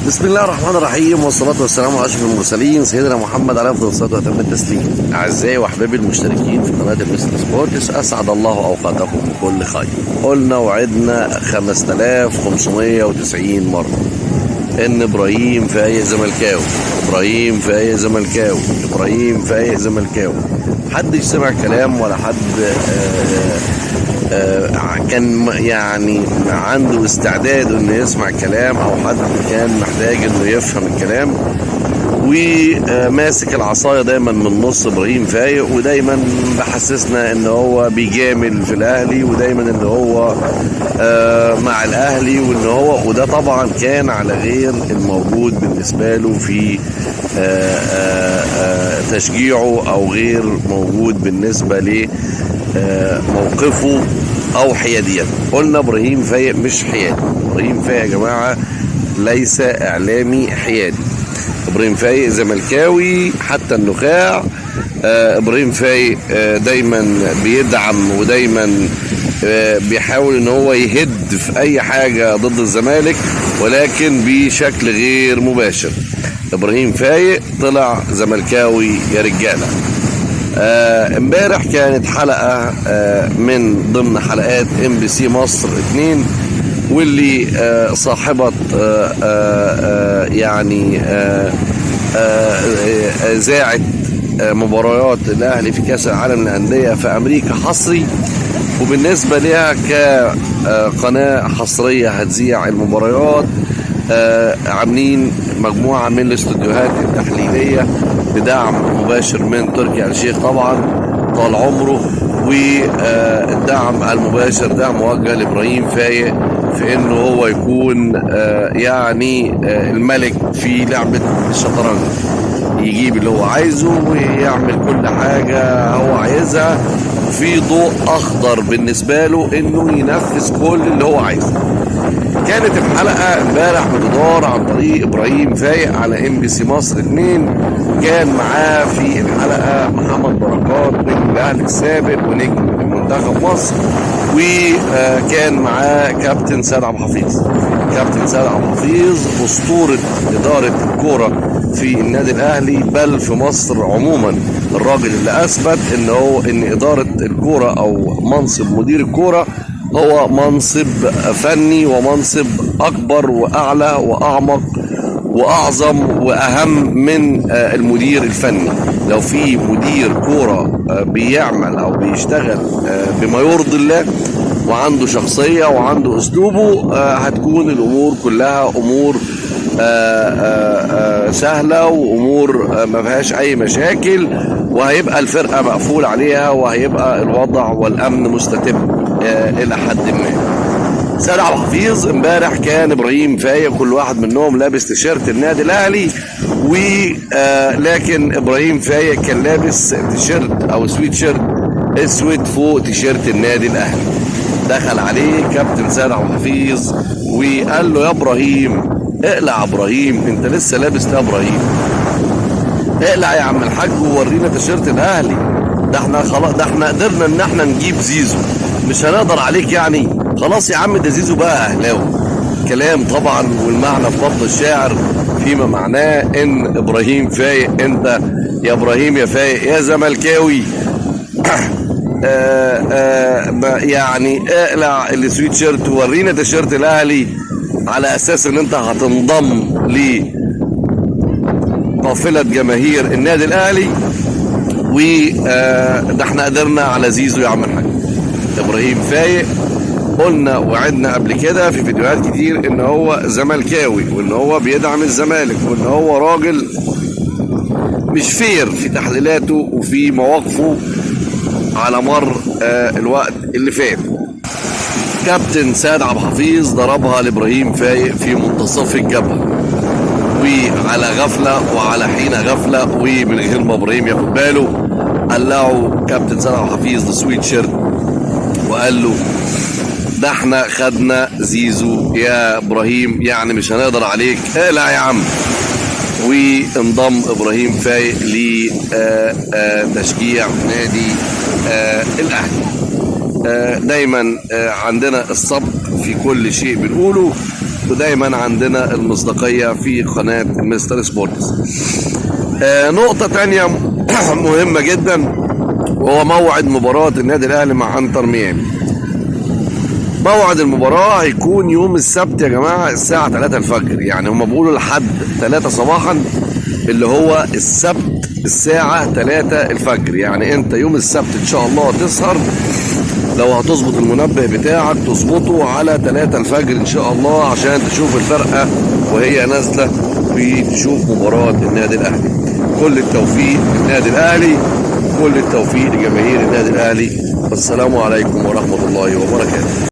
بسم الله الرحمن الرحيم، والصلاة والسلام على أشرف المرسلين سيدنا محمد عليه أفضل الصلاة وأتم التسليم. أعزائي وأحبابي المشتركين في قناة المستر سبورتس، أسعد الله أوقاتكم بكل خير. قلنا وعدنا 5590 مرة إن إبراهيم فايق زملكاوي، إبراهيم فايق زملكاوي، إبراهيم فايق زملكاوي. محدش سمع كلام ولا حد كان يعني عنده استعداد انه يسمع كلام، او حد كان محتاج انه يفهم الكلام. وماسك العصايه دايما من نص ابراهيم فايق، ودايما بحسسنا ان هو بيجامل في الاهلي، ودايما ان هو مع الاهلي، وان هو وده طبعا كان على غير الموجود بالنسبه له في تشجيعه، او غير موجود بالنسبه ل موقفه او حياديته. قلنا ابراهيم فايق مش حيادي، ابراهيم فايق يا جماعه ليس اعلامي حيادي. ابراهيم فايق زملكاوي حتى النخاع. ابراهيم فايق دايما بيدعم، ودايما بيحاول ان هو يهد في اي حاجه ضد الزمالك، ولكن بشكل غير مباشر. ابراهيم فايق طلع زملكاوي يا رجاله. امبارح كانت حلقة من ضمن حلقات MBC مصر 2، واللي صاحبة يعني ذاعت مباريات الأهلي في كأس العالم للأندية في أمريكا حصري، وبالنسبة لها كقناة حصرية هتذيع المباريات. عاملين مجموعة من الاستوديوهات التحليلية بدعم مباشر من تركي آل الشيخ طبعا طال عمره، والدعم المباشر ده موجه لإبراهيم فايق في انه هو يكون يعني الملك في لعبة الشطرنج، يجيب اللي هو عايزه ويعمل كل حاجة هو عايزها، في ضوء اخضر بالنسبة له انه ينفذ كل اللي هو عايزه. كانت الحلقة امبارح بتدار عن طريق ابراهيم فايق على MBC مصر 2. كان معاه في الحلقة محمد بركات نجم الاهلي السابق ونجم منتخب مصر، وكان معاه كابتن سيد عبد الحفيظ. كابتن سيد عبد الحفيظ اسطورة ادارة الكورة في النادي الاهلي، بل في مصر عموما. الراجل اللي اثبت ان ادارة الكورة او منصب مدير الكورة هو منصب فني، ومنصب اكبر واعلى واعمق واعظم واهم من المدير الفني. لو في مدير كوره بيعمل او بيشتغل بما يرضي الله، وعنده شخصيه وعنده اسلوبه، هتكون الامور كلها امور سهله، وامور ما فيهاش اي مشاكل، وهيبقى الفرقه مقفول عليها، وهيبقى الوضع والامن مستتب الى حد ما. سيد عبد الحفيظ امبارح كان ابراهيم فايق كل واحد منهم لابس تيشيرت النادي الاهلي، ولكن ابراهيم فايق كان لابس تيشيرت او سويت شيرت اسود فوق تيشيرت النادي الاهلي. دخل عليه كابتن سيد عبد الحفيظ وقال له يا ابراهيم اقلع، ابراهيم انت لسه لابس ده، ابراهيم اقلع يا عم الحاج وورينا تيشيرت الاهلي، ده احنا خلاص، ده احنا قدرنا ان احنا نجيب زيزو، مش هنقدر عليك يعني، خلاص يا عم ده زيزو بقى اهلاوي. كلام طبعا والمعنى في بطن الشاعر، فيما معناه ان ابراهيم فايق، انت يا ابراهيم يا فايق يا زملكاوي يعني اقلع السويت شيرت وورينا تيشيرت الاهلي، على اساس ان انت هتنضم لقافله جماهير النادي الاهلي، وده احنا قدرنا على زيزو يا عم الحاج. ابراهيم فايق قلنا وعدنا قبل كده في فيديوهات كتير ان هو زملكاوي، وان هو بيدعم الزمالك، وان هو راجل مش فير في تحليلاته وفي مواقفه على مر الوقت اللي فات. كابتن سيد عبد الحفيظ ضربها لابراهيم فايق في منتصف الجبهه، وعلى غفله وعلى حين غفله ومن غير ما ابراهيم ياخد باله، قلعوا كابتن سيد عبد الحفيظ السويت شيرت وقال له ده احنا خدنا زيزو يا ابراهيم، يعني مش هنقدر عليك، اقلع يا عم. وانضم ابراهيم فايق لتشجيع نادي الاهلي. دايما عندنا الصبر في كل شيء بنقوله، ودايما عندنا المصداقية في قناة مستر سبورتس. نقطة تانية مهمة جدا، وهو موعد مباراة النادي الأهلي مع انتر ميامي. موعد المباراة هيكون يوم السبت يا جماعة الساعة 3 الفجر، يعني هم بيقولوا لحد 3 صباحا اللي هو السبت الساعة 3 الفجر. يعني انت يوم السبت ان شاء الله تسهر، لو هتظبط المنبه بتاعك تظبطه على 3 الفجر ان شاء الله، عشان تشوف الفرقة وهي نازلة وتشوف مباراة النادي الأهلي. كل التوفيق للنادي الأهلي، كل التوفيق لجماهير النادي الأهلي. والسلام عليكم ورحمة الله وبركاته.